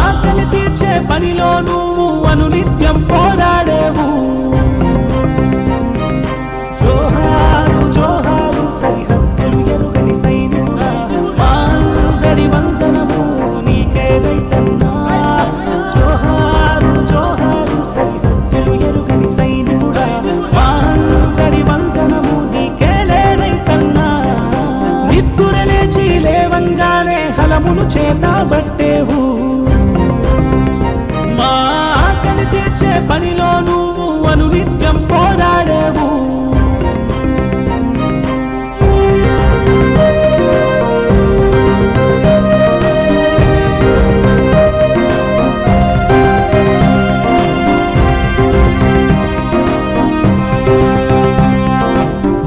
ఆకలి తీర్చే పనిలో నువ్వు అనునిత్యం పోరాడేవు. జోహారు జోహారు సరిహద్దులు ఎరుగని సైనికుడా, మా అందరి వందనము నీకే రైతన్నా. జోహారు జోహారు సరిహద్దులు ఎరుగని సైనికుడా, మా అందరి వందనము నీకే రైతన్నా. నిద్దురలేచి లేవంగానే హలమును చేతబట్టేవు. మా ఆకలి తీర్చే పనిలో నువ్వు అనునిత్యం పోరాడేవు.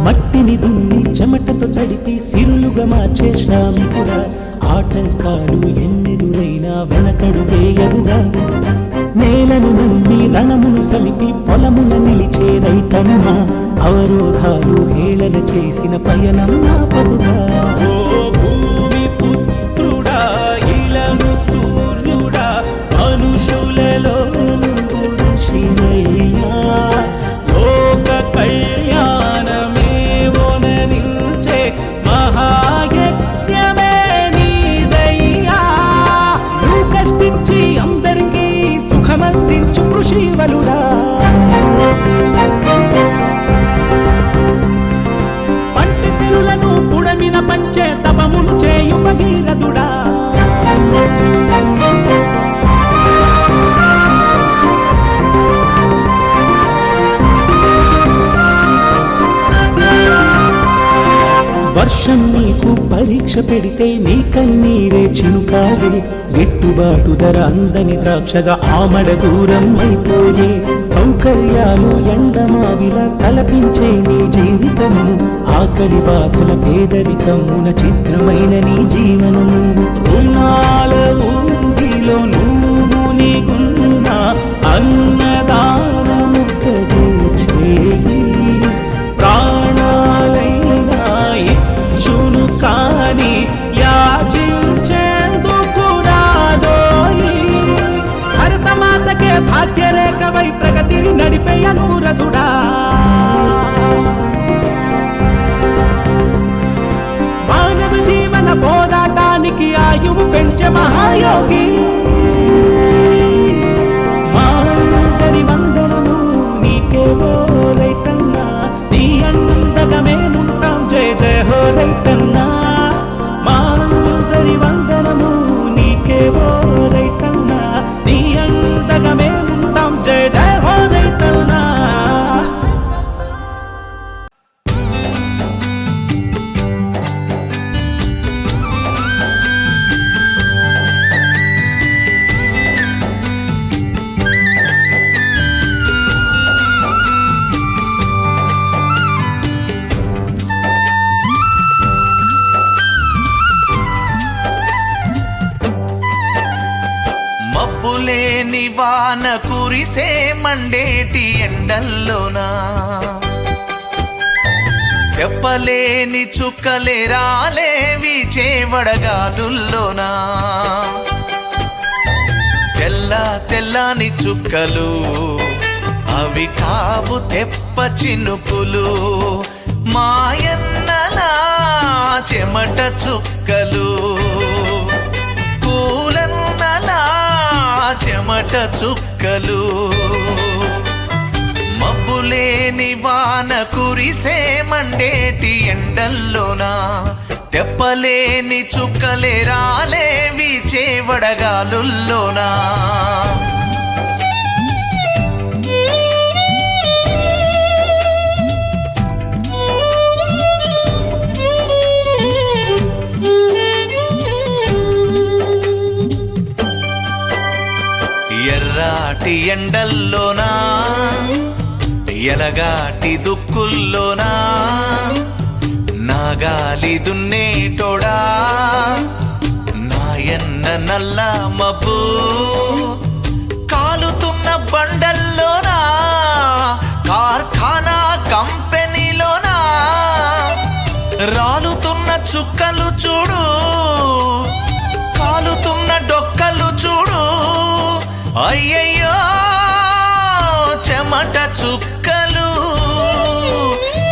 మట్టిని దున్ని చెమటతో తడిపి సిరులుగా మార్చే శ్రామికుడా, ఆటంకాలు ఎన్నెదురైనా వెనకడు వేయరుగా. నేలను నమ్మి రణమును సలిపి పొలమున నిలిచే రైతన్న, అవరోధాలు హేళన చేసిన పయనం నాపరుగా. ఓ భూమి పుత్రుడా, ఇలను సూర్యుడా, మనుషులలో ఋషివయ్యా. లోక కళ్యాణమే వనరించే మహాయజ్ఞమే నీదయ్యా. నువ్వు కష్టించి అందరికీ సుఖమందించు కృషివలుడా. పంటి సిరులను పుడమిన పంచే తపమును చేయు భగీరథుడా. వర్షం నీకు పరీక్ష పెడితే నీ కన్నీరే చినుకాలే. గిట్టుబాటు ధర అందని ద్రాక్షగా ఆమడ దూరం అయిపోయే. సౌకర్యాలు ఎండమావిలా తలపించే నీ జీవితము, ఆకలి బాధల పేదరికమున చిత్రమైన నీ జీవనము. రుణాల ఊగిలో నువ్వు నీకున్న అన్నదానము సగే చేయి. ప్రాణాలైనా ఇచ్చును కాని యాచించేందుకు రాదోయి. భరతమాతకే భాగ్యరేఖవై ప్రగతిని నడిపే అనురథుడా. మానవ జీవన పోరాటానికి ఆయువు పెంచే మహాయోగి. మా అందరి వందనము నీకే ఓ రైతన్నా, నీ అండగా మేముంటాం. జయ జయ హో రైతన్నా. మా అందరి వందనము నీకే ఓ రైతన్నా, నీ అండగా మేముంటాం. జయ జయ హో రైతన్నా. మబ్బులేని వాన కురిసే మండేటి ఎండల్లోనా, తెప్పలేని చుక్కలే రాలేవి చేవడగాలుల్లోనా. తెల్ల తెల్లని చుక్కలు అవి కావు తెప్ప చినుకులు. మాయన్నలా చెమట చుక్కలు, పూలన్నలా చెమట చుక్కలు. మబ్బులేని వాన కురిసే మండేటి ఎండల్లోనా, తెప్పలేని చుక్కలే రాలేవి చేవడగాలుల్లోనా. ఎర్రాటి ఎండల్లోనా, ఎలగాటి దుక్కుల్లోనా, నాగాలి దున్నేటోడా, నాయన్న నల్ల మబ్బు. కాలుతున్న బండల్లోనా, కార్ఖానా కంపెనీలోనా, రాలుతున్న చుక్కలు చూడు, కాలుతున్న డొక్కలు చూడు. అయ్యయ్యో చెమట చుక్కలు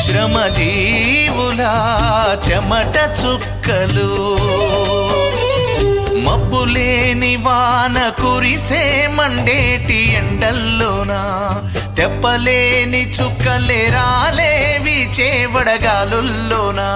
శ్రమజీవుల చెమట చుక్కలు మబ్బులేని వాన కురిసే మండేటి ఎండల్లోనా తెప్పలేని చుక్కలే రాలేవి చేవడగాలుల్లోనా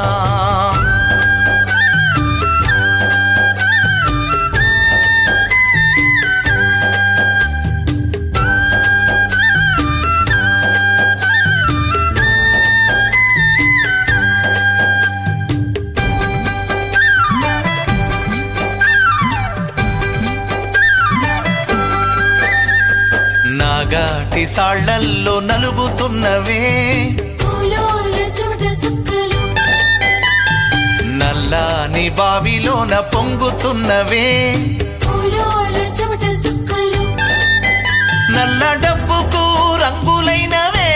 నాగాటి సాళ్లల్లో నలుగుతున్నవే నల్లాని బావిలోన పొంగుతున్నవే నల్ల డబ్బుకు రంగులైనవే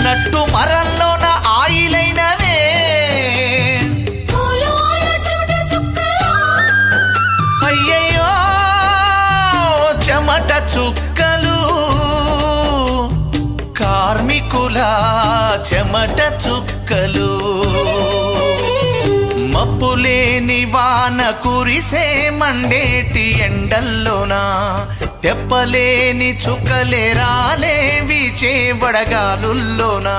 నట్టు మరల్లోన ఆయిలైనవే అయ్యయ్యో చెమట చుక్కలు కార్మికుల చెమట చుక్కలు మబ్బులేని వాన కురిసే మండేటి ఎండల్లోనా తెప్పలేని చుక్కలే రాలేవి చేవడగాలుల్లోనా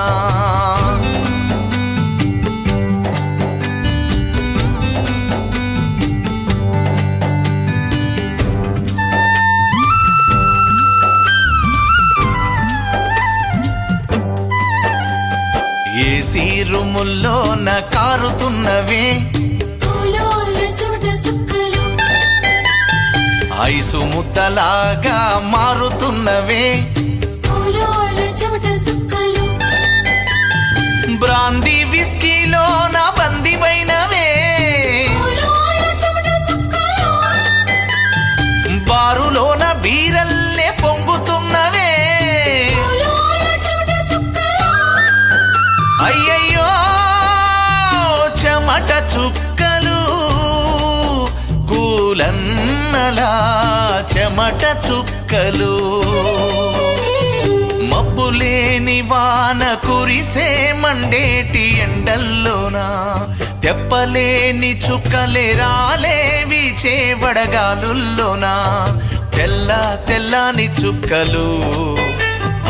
ఏసీ రూముల్లోన కారుతున్నవే ఐసు ముద్దలాగా మారుతున్నవే బ్రాందీ విస్కీలోన బందివైనవే బారులోన బీరల్లే పొంగుతున్నవే అయ్యయ్యో చెమట చుక్కలు కూలన్నలా చెమట చుక్కలు మబ్బులేని వాన కురిసే మండేటి ఎండల్లోనా తెప్పలేని చుక్కలే రాలేవి చేవడగాలుల్లోనా తెల్ల తెల్లని చుక్కలు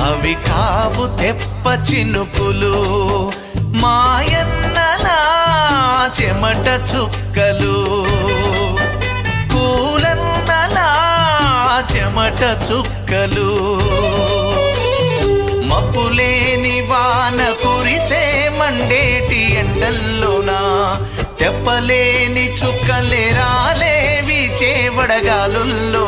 అవి కావు తెప్ప చినుకులు మాయన్నలా చెమట చుక్కలు కూలన్నలా చెమట చుక్కలు మబ్బులేని వాన కురిసే మండేటి ఎండల్లోనా తెప్పలేని చుక్కలే రాలేవి చేవడగాలుల్లో